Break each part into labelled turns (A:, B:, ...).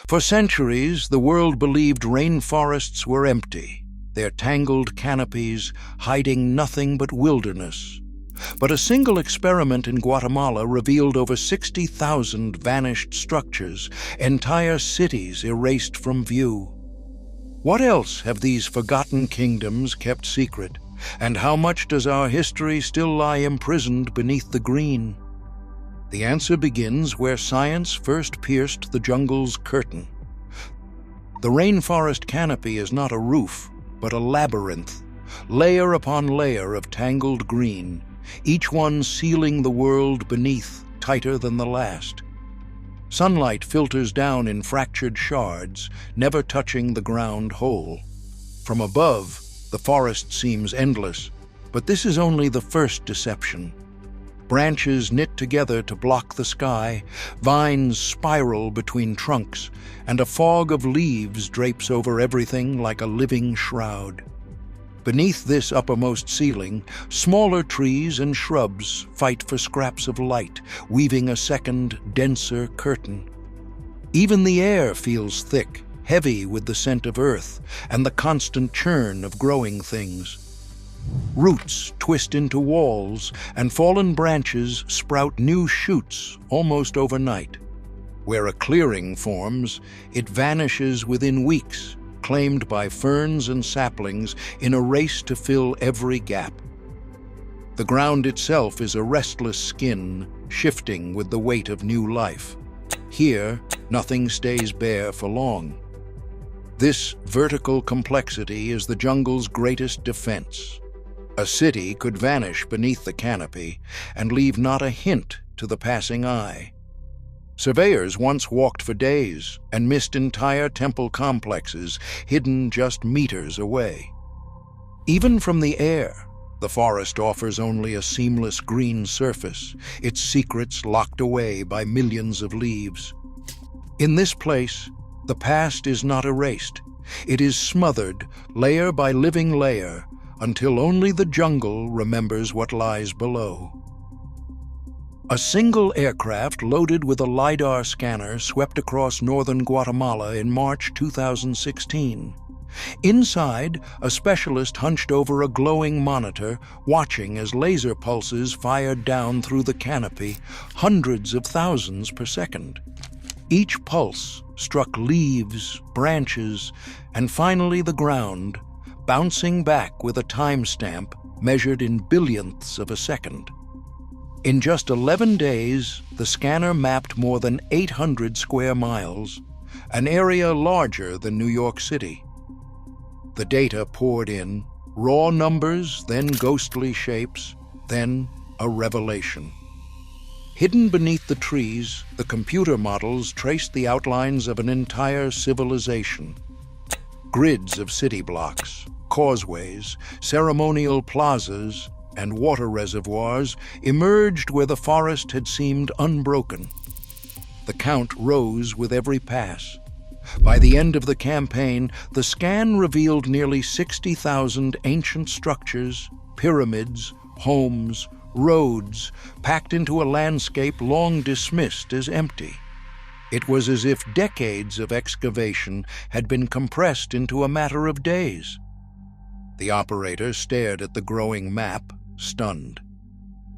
A: For centuries, the world believed rainforests were empty, their tangled canopies hiding nothing but wilderness. But a single experiment in Guatemala revealed over 60,000 vanished structures, entire cities erased from view. What else have these forgotten kingdoms kept secret? And how much does our history still lie imprisoned beneath the green? The answer begins where science first pierced the jungle's curtain. The rainforest canopy is not a roof, but a labyrinth, layer upon layer of tangled green, each one sealing the world beneath tighter than the last. Sunlight filters down in fractured shards, never touching the ground whole. From above, the forest seems endless, but this is only the first deception. Branches knit together to block the sky, vines spiral between trunks, and a fog of leaves drapes over everything like a living shroud. Beneath this uppermost ceiling, smaller trees and shrubs fight for scraps of light, weaving a second, denser curtain. Even the air feels thick, heavy with the scent of earth and the constant churn of growing things. Roots twist into walls, and fallen branches sprout new shoots almost overnight. Where a clearing forms, it vanishes within weeks, claimed by ferns and saplings in a race to fill every gap. The ground itself is a restless skin, shifting with the weight of new life. Here, nothing stays bare for long. This vertical complexity is the jungle's greatest defense. A city could vanish beneath the canopy and leave not a hint to the passing eye. Surveyors once walked for days and missed entire temple complexes hidden just meters away. Even from the air, the forest offers only a seamless green surface, its secrets locked away by millions of leaves. In this place, the past is not erased. It is smothered, layer by living layer, until only the jungle remembers what lies below. A single aircraft loaded with a LiDAR scanner swept across northern Guatemala in March 2016. Inside, a specialist hunched over a glowing monitor, watching as laser pulses fired down through the canopy, hundreds of thousands per second. Each pulse struck leaves, branches, and finally the ground, bouncing back with a timestamp measured in billionths of a second. In just 11 days, the scanner mapped more than 800 square miles, an area larger than New York City. The data poured in, raw numbers, then ghostly shapes, then a revelation. Hidden beneath the trees, the computer models traced the outlines of an entire civilization. Grids of city blocks, causeways, ceremonial plazas, and water reservoirs emerged where the forest had seemed unbroken. The count rose with every pass. By the end of the campaign, the scan revealed nearly 60,000 ancient structures, pyramids, homes, roads, packed into a landscape long dismissed as empty. It was as if decades of excavation had been compressed into a matter of days. The operator stared at the growing map, stunned.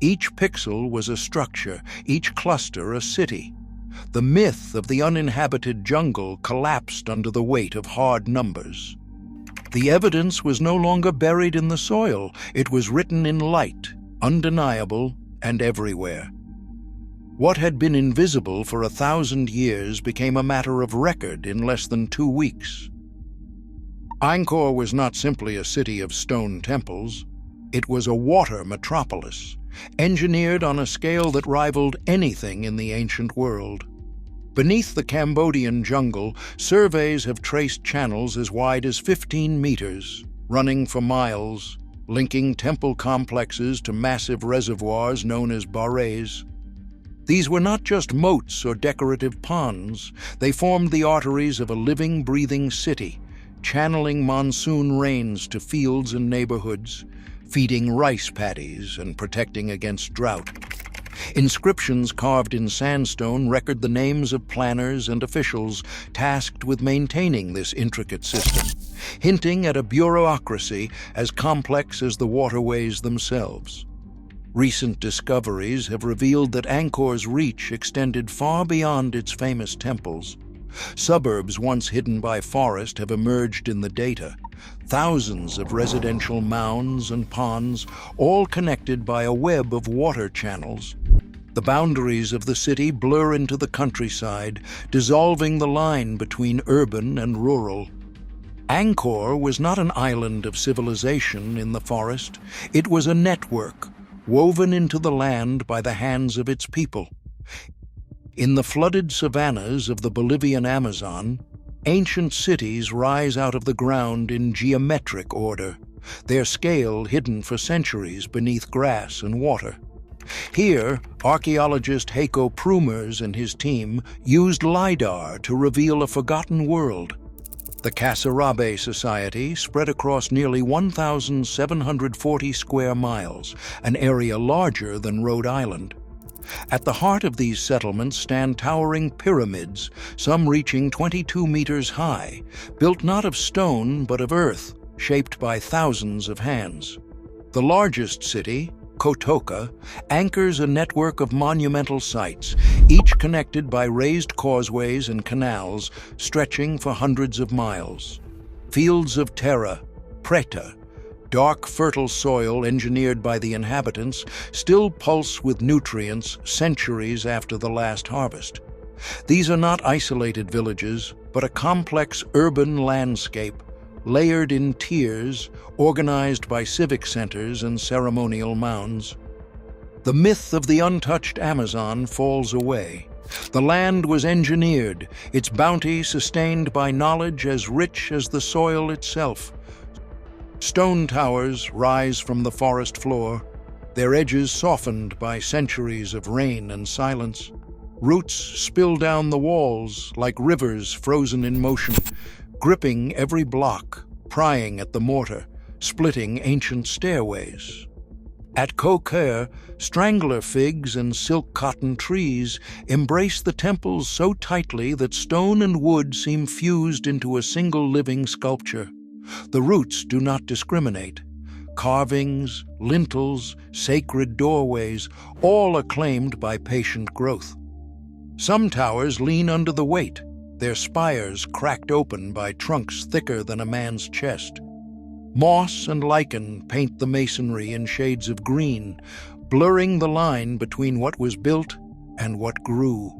A: Each pixel was a structure, each cluster a city. The myth of the uninhabited jungle collapsed under the weight of hard numbers. The evidence was no longer buried in the soil, it was written in light, undeniable and everywhere. What had been invisible for 1,000 years became a matter of record in less than 2 weeks. Angkor was not simply a city of stone temples. It was a water metropolis, engineered on a scale that rivaled anything in the ancient world. Beneath the Cambodian jungle, surveys have traced channels as wide as 15 meters, running for miles, linking temple complexes to massive reservoirs known as barrays. These were not just moats or decorative ponds. They formed the arteries of a living, breathing city, channeling monsoon rains to fields and neighborhoods, feeding rice paddies and protecting against drought. Inscriptions carved in sandstone record the names of planners and officials tasked with maintaining this intricate system, hinting at a bureaucracy as complex as the waterways themselves. Recent discoveries have revealed that Angkor's reach extended far beyond its famous temples. Suburbs once hidden by forest have emerged in the data. Thousands of residential mounds and ponds, all connected by a web of water channels. The boundaries of the city blur into the countryside, dissolving the line between urban and rural. Angkor was not an island of civilization in the forest. It was a network, woven into the land by the hands of its people. In the flooded savannas of the Bolivian Amazon, ancient cities rise out of the ground in geometric order, their scale hidden for centuries beneath grass and water. Here, archaeologist Heiko Prumers and his team used LiDAR to reveal a forgotten world. The Kasarabe Society spread across nearly 1,740 square miles, an area larger than Rhode Island. At the heart of these settlements stand towering pyramids, some reaching 22 meters high, built not of stone but of earth, shaped by thousands of hands. The largest city, Kotoka, anchors a network of monumental sites, each connected by raised causeways and canals stretching for hundreds of miles. Fields of terra, preta, dark, fertile soil engineered by the inhabitants, still pulse with nutrients centuries after the last harvest. These are not isolated villages, but a complex urban landscape, layered in tiers, organized by civic centers and ceremonial mounds. The myth of the untouched Amazon falls away. The land was engineered, its bounty sustained by knowledge as rich as the soil itself. Stone towers rise from the forest floor, their edges softened by centuries of rain and silence. Roots spill down the walls like rivers frozen in motion, gripping every block, prying at the mortar, splitting ancient stairways. At Kokher, strangler figs and silk cotton trees embrace the temples so tightly that stone and wood seem fused into a single living sculpture. The roots do not discriminate. Carvings, lintels, sacred doorways, all acclaimed by patient growth. Some towers lean under the weight, their spires cracked open by trunks thicker than a man's chest. Moss and lichen paint the masonry in shades of green, blurring the line between what was built and what grew.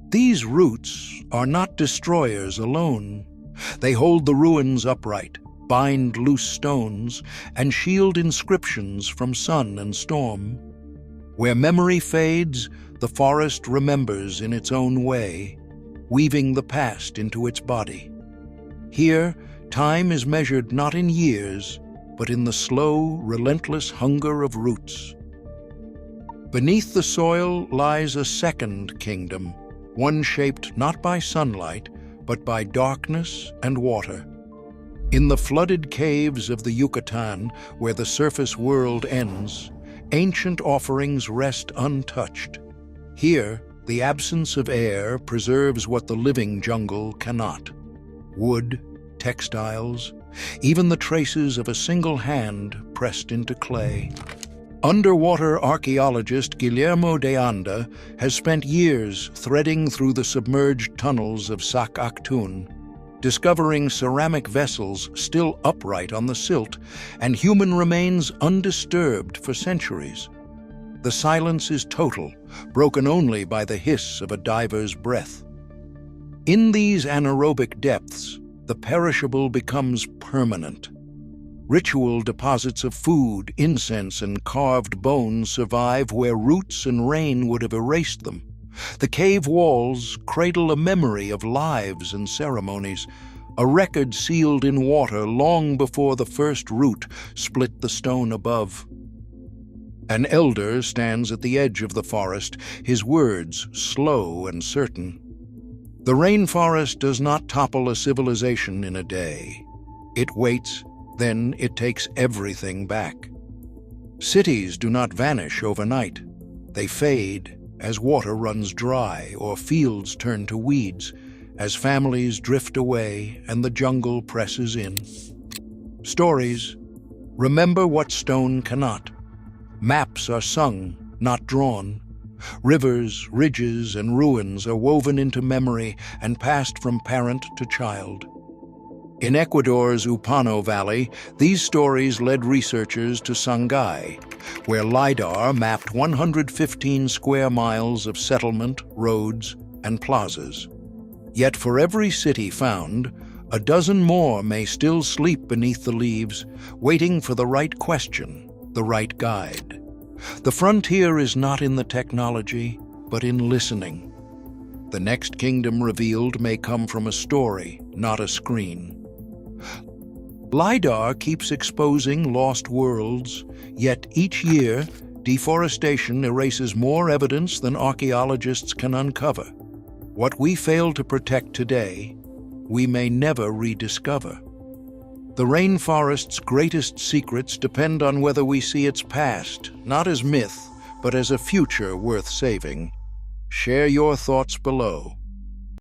A: These roots are not destroyers alone. They hold the ruins upright, bind loose stones, and shield inscriptions from sun and storm. Where memory fades, the forest remembers in its own way, weaving the past into its body. Here, time is measured not in years, but in the slow, relentless hunger of roots. Beneath the soil lies a second kingdom, one shaped not by sunlight, but by darkness and water. In the flooded caves of the Yucatan, where the surface world ends, ancient offerings rest untouched. Here, the absence of air preserves what the living jungle cannot. Wood, textiles, even the traces of a single hand pressed into clay. Underwater archaeologist Guillermo de Anda has spent years threading through the submerged tunnels of Sak Aktun, discovering ceramic vessels still upright on the silt and human remains undisturbed for centuries. The silence is total, broken only by the hiss of a diver's breath. In these anaerobic depths, the perishable becomes permanent. Ritual deposits of food, incense, and carved bones survive where roots and rain would have erased them. The cave walls cradle a memory of lives and ceremonies, a record sealed in water long before the first root split the stone above. An elder stands at the edge of the forest, his words slow and certain. The rainforest does not topple a civilization in a day. It waits, then it takes everything back. Cities do not vanish overnight. They fade as water runs dry or fields turn to weeds, as families drift away and the jungle presses in. Stories. Remember what stone cannot. Maps are sung, not drawn. Rivers, ridges, and ruins are woven into memory and passed from parent to child. In Ecuador's Upano Valley, these stories led researchers to Sangay, where LiDAR mapped 115 square miles of settlement, roads, and plazas. Yet for every city found, a dozen more may still sleep beneath the leaves, waiting for the right question, the right guide. The frontier is not in the technology, but in listening. The next kingdom revealed may come from a story, not a screen. LiDAR keeps exposing lost worlds, yet each year, deforestation erases more evidence than archaeologists can uncover. What we fail to protect today, we may never rediscover. The rainforest's greatest secrets depend on whether we see its past, not as myth, but as a future worth saving. Share your thoughts below.